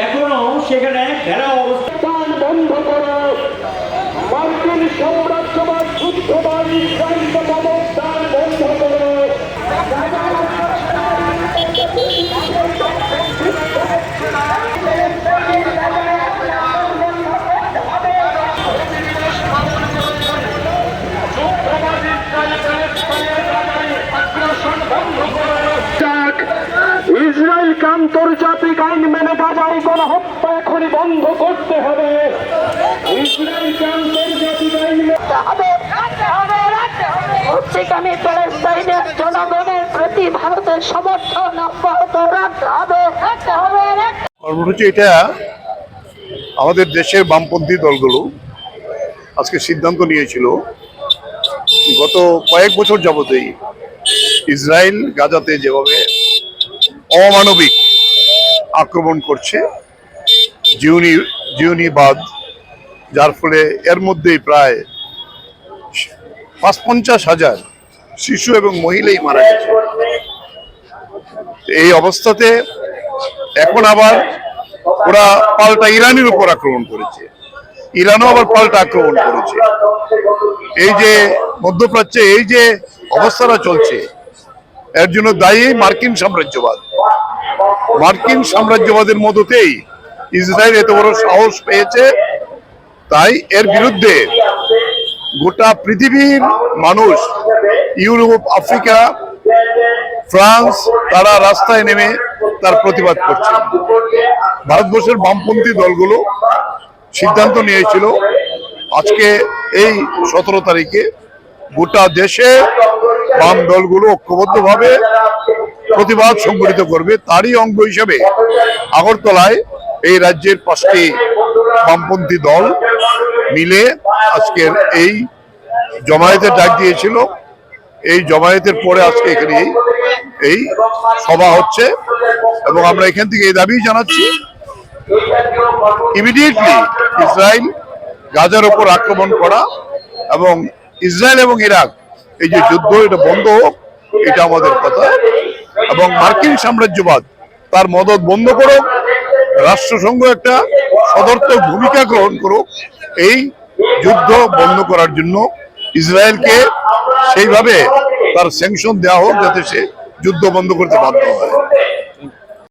এখনো সেখানে ঘেরা অবস্থান বন্ধ করো। মার্কিন সাম্রাজ্যবাদ যুদ্ধবাদ ইসরায়েলকে অবস্থান বন্ধ করো। ইসরায়েলকে আন্তর্জাতিক আইন মেনে গাজায় গণহত্যা এখনই বন্ধ করতে হবে। ইসরায়েলকে আন্তর্জাতিক আইন পশ্চিমী প্যালেস্টাইনের জনগণের প্রতি ভারতের সমর্থন অব্যাহত রাখতে হবে। কর্মসূচি এটা আমাদের দেশের বামপন্থী দলগুলো আজকে সিদ্ধান্ত নিয়েছিল গত কয়েক বছর যাবতেই ইসরায়েল গাজাতে যেভাবে অমানবিক আক্রমণ করছে জিওনিবাদ, যার ফলে এর মধ্যেই প্রায় ৫০,০০০ শিশু এবং মহিলাই মারা গেছে। এই অবস্থাতে এখন আবার ওরা পাল্টা ইরানের উপর আক্রমণ করেছে, ইরানও আবার পাল্টা আক্রমণ করেছে। এই যে মধ্যপ্রাচ্যে এই যে অবস্থাটা চলছে, এর জন্য দায়ী মার্কিন সাম্রাজ্যবাদ। মার্কিন সাম্রাজ্যবাদের মধ্যেই ইসরায়েল এত বড় সাহস পেয়েছে, তাই এর বিরুদ্ধে গোটা পৃথিবীর মানুষ, ইউরোপ, আফ্রিকা, ফ্রান্স, তারা রাস্তায় নেমে তার প্রতিবাদ করছে। ভারতবর্ষের বামপন্থী দলগুলো সিদ্ধান্ত নিয়েছিল আজকে এই ১৭ তারিখে গোটা দেশে বাম দলগুলো ঐক্যবদ্ধভাবে প্রতিবাদ সংগঠিত করবে। তারই অঙ্গ হিসেবে আগরতলায় এই রাজ্যের ৫টি বামপন্থী দল মিলে আজকের এই জমায়েতের ডাক দিয়েছিল। এই জমায়েতের পরে আজকে এখানে এই সভা হচ্ছে এবং আমরা এখান থেকে এই দাবি জানাচ্ছি ইমিডিয়েটলি ইসরায়েল গাজার উপর আক্রমণ করা এবং ইসরায়েল এবং ইরাক এই যে যুদ্ধ, এটা বন্ধ হোক, এটা আমাদের কথা। এবং মার্কিন সাম্রাজ্যবাদ তার মদত বন্ধ করুক, রাষ্ট্রসংঘ একটা সদর্থক ভূমিকা গ্রহণ করুক এই যুদ্ধ বন্ধ করার জন্য। ইসরায়েলকে সেইভাবে তার স্যাংশন দেওয়া হোক যাতে সে যুদ্ধ বন্ধ করতে বাধ্য হয়।